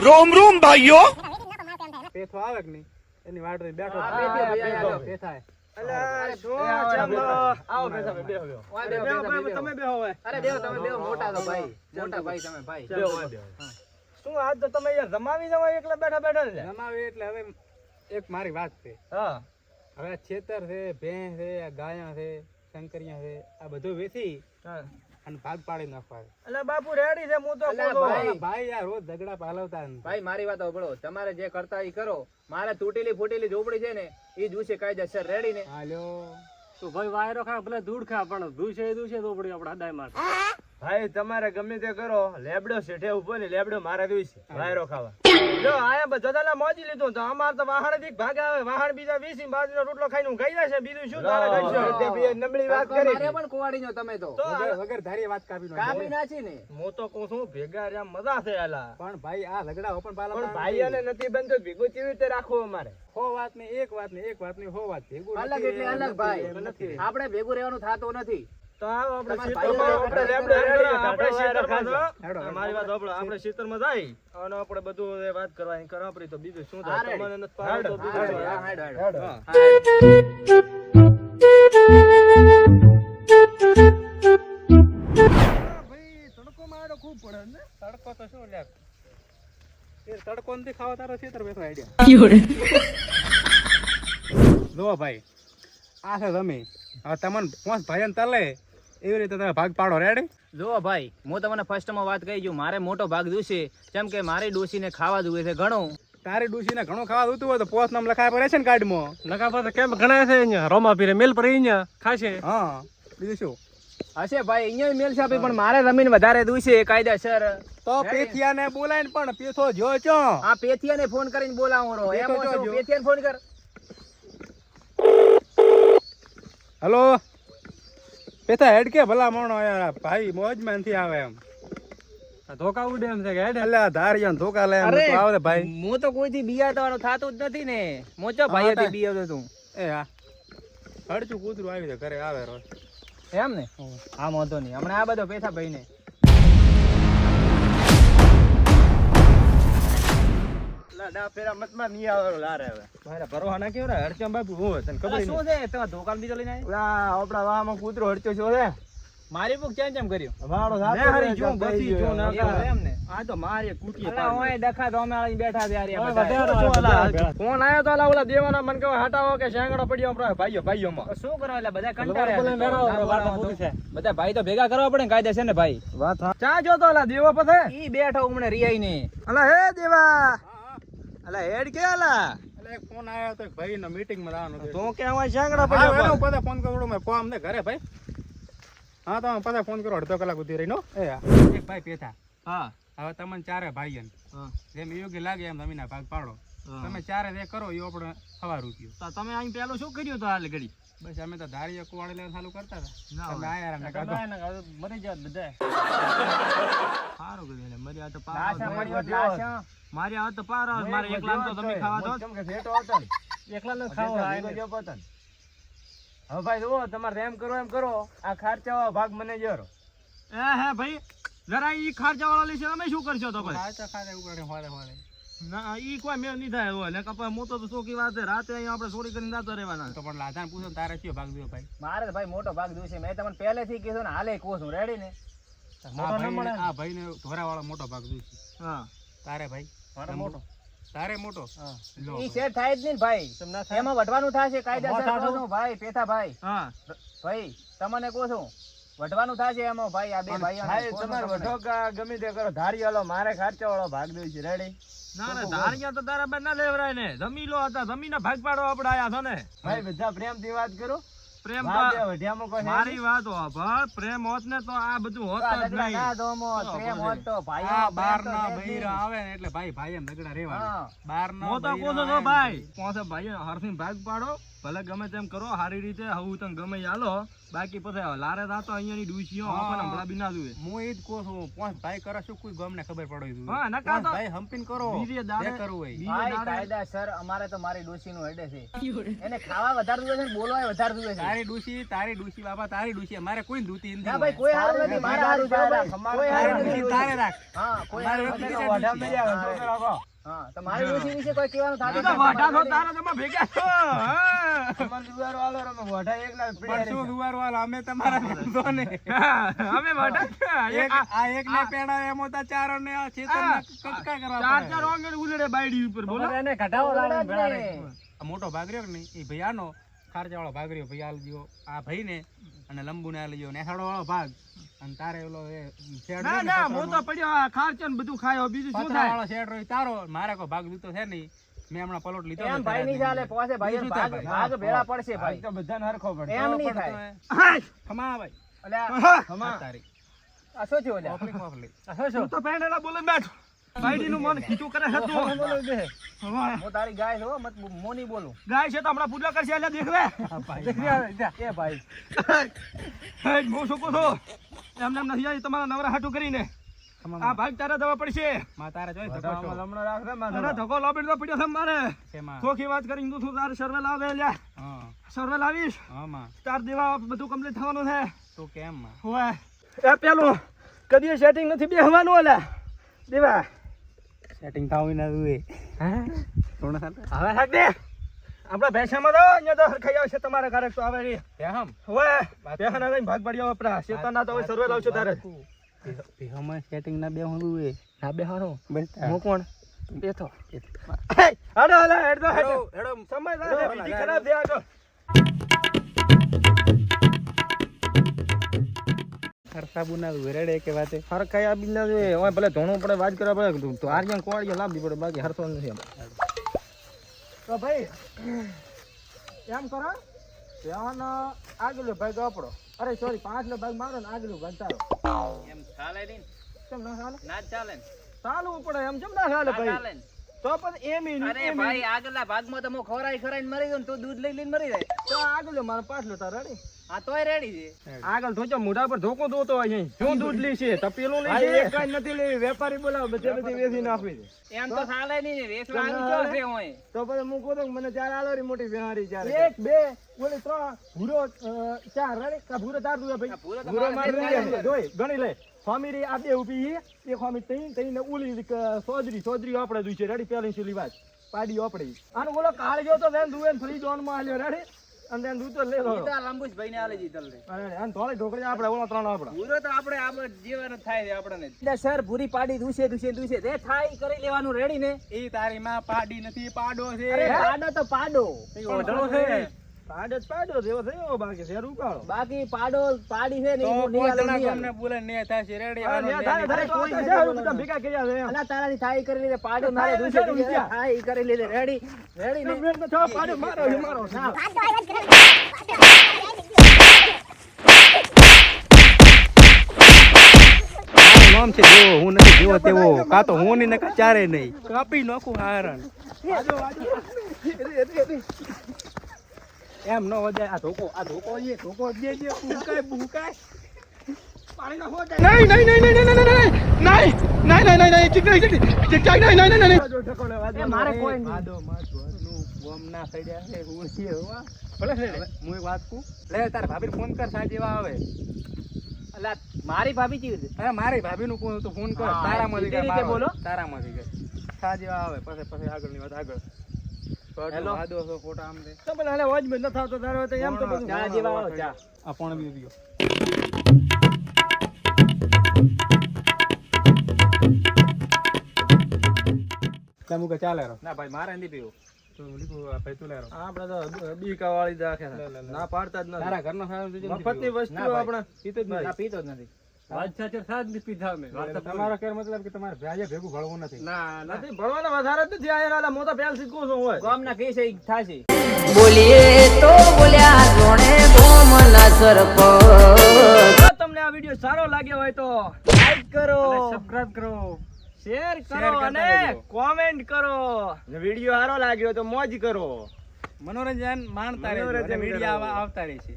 रोम रोम भाइयों। પેથો આવે કે નહીં એની વાટ રહી બેઠો પેથા અરે શું આવો બેસો બેહો તમે બેહો હવે અરે બેહો તમે બેહો મોટા તો ભાઈ મોટા ભાઈ તમે ભાઈ શું આજ તો તમે યાર જમાવી જવા એકલા બેઠા બેઠા ને જમાવે એટલે હવે એક મારી વાત છે હા હવે છેતર છે ભેંસ છે ગાયા છે શંકરિયા છે આ બધું વેચી અને ભાગ પાડી નાખવા એટલે બાપુ રેડી છે હું તો ભાઈ યાર રોજ ઝઘડા પાલવતા નથી. ભાઈ મારી વાત સાંભળો તમારે જે કરતા ઈ કરો મારે તૂટેલી ફૂટેલી ઝોપડી છે ને ઈ જોશે કાયદેસર રેડી ને હાલ્યો તો ભાઈ વાયરો ખા ભલે ધૂળ ખા પણ ધૂસે તો પડી આપણે હદાય માર ભાઈ તમારે ગમે તે કરો લેબડો શેઠે ઉભો ને લેબડો મારે જોઈશે વાયરો ખાવા જો આયા બધા મોજી લીધું તો અમાર તો વાહણ થી ભાગ આવે વાહણ બીજા 20 બાજરીનો રોટલો ખાઈને હું ગઈ જશે બીજું શું તારે કરશો તે બે નબળી વાત કરી મારે પણ કોવાડી નો તમે તો વગર ધારી વાત કાપી નાખી ને હું તો કહું છું ભેગા રહ્યા મજા છે આલા પણ ભાઈ આ ઝઘડા ઓપન પણ પાલવતા ભાઈ અને નથી બનતો ભેગું કેવી રીતે રાખવું અમારે હો વાત ને એક વાત ને એક વાત ની હો વાત ભેગું અલગ નથી, એટલે અલગ ભાઈ નથી. આપણે ભેગું રહેવાનું થતું નથી તો આવો આપણે તમારા શીતળમાં ભાઈઓ આપણે લેબડો રેડી મારી વાત સાંભળો આપણે શીતળમાં જાય અને આપણે બધું એ વાત કરવાની કરાપરી તો બીજું શું થાય તમને નથી પાડતો તો બીજું શું? હા. ભાઈ તડકો મારો ખૂબ પડે ને તડકો તો શું લ્યા એ તડકો નથી ખાવા તારો છેતર બેસો આઈડિયા જો ભાઈ આ છે જમીન હવે તમને પાંચ ભાઈઓને તલે એવી રીતે તમે ભાગ પાડો રેડી જો ભાઈ હું તમને ફર્સ્ટમાં વાત કહી છું મારે મોટો ભાગ જોશે કેમ કે મારી ડોસીને ખાવા જોઈએ છે ઘણું તારી ડૂસીને ઘણું ખાવા જોતું હોય તો પોસ્ટ નામ લખાય પડે છે ને કાર્ડમાં લખા તો કેમ ઘણા છે અહીંયા રોમા પીરે મેલ પર અહીંયા ખાશે હા બીજું શું હશે ભાઈ અહીંયા મેલ છે પણ મારે જમીન વધારે જોઈશે કાયદેસર તો પેથિયાને બોલાઈને પણ પેથો જો ચો આ પેથિયાને ફોન કરીને બોલાવો રો એમ પેથો શું જોજો. પેથિયાને ફોન કર હલો પેથા હેડ કે ભલા મોણો યાર ભાઈ મોજમાં નથી આવે એમ ધોકા ઉડે એમ છે કે હેડ એટલે ધારિયા ધોકા લે એમ અરે તો આવે ભાઈ હું તો કોઈથી બિયારવાનું થાતું જ નથી ને મોચો ભાઈથી બિયારતો તું એ હા હડચું કૂતરું આવી છે ઘરે આવે રોજ એમ ને હા વાંધો નહીં હમણાં આ બધો પેથા ભાઈ ને ડા ફેરા મતમાં નહીં આવે લારે હવે મારા ભરવા ના કેવરા હરચમ બાપુ હું તને ખબર શું છે તમે ધોકામ બીજો લઈને આવ્યા? ઓલા આપડા વાહમાં કૂતરો હરચો છો રે મારી બુક ચેમ કર્યું વાળો લે હારી જો, બસી જો, ના એવું એમ ને આ તો મારી કૂટી અલા ઓય ડખા તો અમે આવીને બેઠા છે યાર એ ઓય બધા. વધારે ફોન આવ્યો તો ઓલા દેવાના મન કહે હટાવો કે શેંગડો પડ્યો આપણો ભાઈઓમાં શું કરો એટલે બધા કંટાળ્યા બોલે છે. મેળાવો, વાતો પૂરી છે. બધા ભાઈ તો ભેગા કરવા પડે ને કાયદેસર ને ભાઈ વાત ચા જો તો ઓલા દેવો પથે ઈ બેઠો હમણે રિયાઈ ને અલા હે દેવા અલા હેડ કે અલા એટલે એક ફોન આવ્યો તો ભાઈ નો મીટિંગ માં આવવાનું તો કે અમાર શેંગડો હા પડ્યો વેલો પાછા ફોન કરું મેં કોમ ને ઘરે ભાઈ હા તો પાછા ફોન કરો અડધો કલાક સુધી રહીનો એ હા. એક ભાઈ પેથા હા હવે તમને ચારે ભાઈ હા. જેમ યોગ્ય લાગે એમ જમીનના ભાગ પાડો તમે ચારે જે કરો એ આપણે સવા રૂપિયો તો તમે અહીં પેલું શું કર્યું તો હાલ ઘડી બસ અમે તો ધારીએ કુવાડે લેવા ચાલુ કરતા હતા ના તમે આયા અમને કાઢો મરી જાત બધા સારું કર્યું એટલે મરી આ તો લાશા પાર મળ્યો લાશા. મારી આ તો પાર આવે. મારે એકલા તો તમે ખાવા દો કેમ કે ભેટો હતો ને એકલા ન ખાવા ખાવા ભેગો જો પતન હવે ભાઈ જુઓ તમારે એમ કરો આ ખર્ચાવા ભાગ મને જરો હે ભાઈ જરા ઈ ખર્ચા વાળા લેશે તમે શું કરશો તો ભાઈ ખાતા ખાતા ઉપાડે હોલે હોલે ના ઈ કોઈ મેળ નહીં થાય હોય ને કપા મોટો તો શોકી વાત છે રાતે અહીંયા આપણે ચોરી કરીને જાતો રહેવાના તો પણ લાધાને પૂછો ને તારે કયો ભાગ દો ભાઈ મારે તો ભાઈ મોટો ભાગ જોઈશે મેં તમને પહેલેથી કીધું ને હાલે કહું છું રેડી ને આ ભાઈને ધોરા વાળો મોટો ભાગ દઉં હા તારે ભાઈ મારે મોટો તારે મોટો લો ઈ સેટ થાય જ નહીં ને ભાઈ એમાં વઢવાનું થશે કાયદેસર કહું છું ભાઈ પેથા ભાઈ હા ભાઈ તમને કહું છું વઢવાનું થશે એમાં ભાઈ આ બે ભાઈ ભાઈઓ તમારે વધો કા ગમે તે કરો ધારી વાળો મારે ખર્ચા વાળો ભાગ દઉં છે રેડી ના ના ધારિયા તો તારા બાર ના લેવરાય ને જમીલો હતા જમીનના ભાગ પાડવા આપણે આયા છો ને ભાઈ બધા પ્રેમથી વાત કરો પ્રેમ ભાગ તો બે વઢિયામાં કોઈ મારી વાત હોભળ પ્રેમ હોત ને તો આ બધું હોત જ નહીં ના દોમો પ્રેમ હોત તો ભાઈઓ આ પ્રેમ બાર તો ના છે જ નહીં. બૈરા આવે ને એટલે ભાઈ ભાઈ એમ ઝઘડા રહેવાના હા. બાર ના હું તો કહું છું ભાઈ પોસે ભાઈ હરથી ભાગ પાડો ભલે ગમે તેમ કરો સારી રીતે હું તને ગમે ઈ હાલો બાકી પછી લારે રાતો અહીંયાની ડૂસીઓ આપણને હમણાં બી ના જોવે હું એ જ કહું છું પાંચ ભાઈ કરો શું કોઈ ગમને ખબર પડે છે હા નકા તો ભાઈ હમ્પિંગ કરો બીજે દાડે જે કરવું હોય ભાઈ કાયદાસર અમારે તો મારી ડોશીનું હેડે છે એને ખાવા વધારે જોઈએ છે ને બોલવાય વધારે જોઈએ છે તારી ડૂસી બાબા તારી ડૂસી અમારે કોઈ દૂતી નથી ના ભાઈ કોઈ હારું નથી મારે હારું છે ભાઈ. કોઈ હારું નથી. તારે રાખ હા કોઈ અમારે હારું નથી નથી. વાઢા મરી આવે તો રાખો હા તો મારી ડોશી વિશે કોઈ કહેવાનું તું થતું તો નથી. વાઢા છો તારા તમે ભેગા છો હા. પરસું દુવારો વાળા અમે તમારા ધંધો ને અમે વાઢા છે. આ એક ને પેડા એમ હતા ચાર ને આ ચેતન કટકા કરવા ચાર પડે. ચાર ઓંગણ ઉલડે બાયડી ઉપર બોલો એને ઘટાવો લાવીને ભેળા બોલે જ રાખજો. નહીં. આ મોટો ભાગ રહ્યો કે નહીં એ ભાઈ આનો ખારચા વાળો ભાગ રહ્યો ભાઈ આલજો આ ભાઈ ને અને લંબુ ને આલજો ને હેડો વાળો ભાગ અને તારે ઓલો એ શેડ ના ના મો તો પડ્યો આ ખાર્ચો ને બધું ખાયો બીજું શું પતરા થાય વાળો શેડ રહ્યો તારો મારે કોઈ ભાગ લીધો છે નહીં મેં હમણાં પલોટ લીધો એમ ભાઈ નહીં ચાલે પોસે ભાઈ બીજું ભાગ થાય ભાગ ભેળા પડશે આજ ભાઈ તો બધાને હરખો પડે. એમ નહીં થાય હાય. ખમા ભાઈ અલ્યા હમા. તારી આ શું છે ઓલ્યા ઓફલી ઓફલી તું તો પેંડેલા બોલે બેઠ બાયડી નું મન ખીચું કરે છે તું બોલો બે. હવે હું તારી ગાય છું હો, મત મો નહીં બોલું ગાય છે તો હમણાં પૂજા કરશે એટલે દેખવે એ ભાઈ હે હું શું કહું છું એમને એમ નથી આવી તમારા નવરા હાટું કરીને આ ભાગ તારે દવા પડશે માં તારે જોઈ ધક્કો ઘટાવામાં છો. લમણો રાખે અરે માથે. ધક્કો લાવડી તો પડ્યો છે મારે શેમાં? ખોખી વાત કરીને તું તારે સર્વે લાવે લ્યા હા સર્વે લાવીશ હા માં તાર દેવા બધું કમ્પ્લીટ થવાનું છે તો કેમ માં હોય એ પેલું કદી સેટિંગ નથી બેહવાનું ઓલા દેવા સેટિંગ થાવું ના જોઈએ થોડા સાથે હવે હાક દે આપણા ભેંસામાં તો અહીંયા તો હરખાઈ આવશે તમારે ઘરે તો આવે રે બેહમ હવે ભેંસાના લઈને ભાગ પાડ્યો આપણા શેતાના તો હવે સર્વે લાવશો તારે બેહમ સેટિંગ ના બેહું જોઈએ ના બેહાનો બસ હું કોણ બેઠો હાડો હાલો હેડો હેડો હેડો સમય લાગે બીજી ખરાબ દે આજો ખરસાબુ ના વેરડે કે વાતે હરખાઈ આ બીના જે ઓય ભલે ધોણું પડે વાત કરવા પડે તો આર્યન કોળિયા લાવવી પડે બાકી હરતો નથી એમ તો ભાઈ એમ કરો ત્યાંનો આગલો ભાગ આપણો અરે સોરી 5 નો ભાગ મારો ને આગલો ભાગ તારો એમ ચાલે નહીં કેમ ના ચાલે ના જ ચાલે ને. ચાલવું પડે એમ કેમ ના ચાલે ના ભાઈ ચાલે ને. તો પછી એમ ઈ અરે ભાઈ આગલા ભાગમાં તો હું ખવરાઈને મરી ગયો ને તું દૂધ લઈને મરી જાય તો આગળ મારે 5 લો તાર રેડી આ તોય રેડી છે આગળ ધોચો મોઢા પર ધોકો દોતો અહીં શું દૂધ લી છે તપેલું લી છે એક કાઈ નથી લેવી વેપારી બોલાવો બધે બધી વેચી નાખવી છે એમ તો ચાલે નહીં ને વેચવા આવી જો છે ઓય તો પછી હું કહું તો મને ચાર આલોરી મોટી બેહારી ચાર 1 2 ઓલી 3 ભૂરો 4 રેડી કા ભૂરો તાર દુએ ભાઈ આ ભૂરો તો ભૂરો મારે મારી જ દે જોઈ ગણી લે ફામીરી આ બે ઊભી છે એક ફામી તઈ ને ઓલી સોદરી આપણે દુઈ છે રેડી પેલી સુલી વાત પાડી આપણે આનો ઓલો કાળજો તો વેન દુએન ફ્રી ઝોન માં આલ્યો રેડી અને then દૂધ તો લે લો ઈ તો આ લંબુજભાઈ ને આલે જી તલરે અરે આન થોડી ઢોકળી આપણે ઓલા 3 આપડા ભૂરો તો આપણે આ જીવન થાય છે આપણને સર ભૂરી પાડી દુસે જે થાય ઈ કરી લેવાનું રેડી ને એ તારી માં પાડી નથી પાડો છે અરે પાડો તો પાડો ઓઢણો છે પાડો જ પાડો જેવો થયો બાકી શેર ઉકાળો બાકી પાડો પાડી છે ને તો ઈ કોઈ નિયાલો જણા નિયાલો. તમને બોલે ને થાશે રેડી અરે આનો ન્યા લેની થાય કોઈ તો છે બધા ભેગા કર્યા છે એમ અલા તારાથી થાય ઈ કરી લીધે પાડો મારે થાય દુસે એટલે છે. થાય ઈ કરી લીધે રેડી રેડી ને વેણ તો થવા પાડો મારો છે મારો છે. નામ છે જેવો હું નથી જેવો તેવો કા તો હું ની નકા ચારે નહીં કાપી નાખું હારણ એમ ન વજાય આ ધોકો જે ભૂકાય પાણી ના હો જાય એ મારે કોઈ નહીં. માદો માથવાનું બોમ ના સડ્યા છે હું છે હોવા ભલે છે હું એક વાત કહું લે તાર ભાભી ફોન કર સાજેવા આવે અલા મારી ભાભી ચીવ છે અરે મારી ભાભી નું તું ફોન કર હા, તારામાંથી સીધી રીતે બોલો. તારામાંથી કર સાજેવા આવે પછી આગળની વાત આગળ હેલો. વાદો છો ફોટા આમ દે તો પણ હાલે વોજ ન થાતો તારો તો એમ તો બધું ચા જેવા આવો ચા આ પણ બી ગયો તમે કે ચાલે રો ના ભાઈ મારે નથી પીવું તો લીધું ભાઈ તું લે રો આપણે તો બીકા વાળી રાખે છે. ના પાડતા જ તારા નથી ઘરનો સારો તુજે મફતની વસ્તુ ના ભાઈ. આપણે પીતો જ ના નહીં પીતો જ નથી તમારો કેર મતલબ કે તમારે ભેજે ભેગું ભળવું નથી નથી ભણવાનો વધારે જ નથી આયા નાલા મોટા પહેલ શીખવું છું હોય ગામના કે છે ઈ થાશે બોલીએ તો બોલ્યા જોણે ગોમના સરપંચ જો તમને આ વિડિયો સારો લાગ્યો હોય તો લાઈક કરો સબસ્ક્રાઇબ કરો શેર શેર કરો કરતા અને રહેજો. કોમેન્ટ કરો વિડિયો સારો લાગ્યો તો મોજ કરો મનોરંજન માણતા રહેજો અને મનોરંજન વિડીયો કરો. આવતા રહેશે.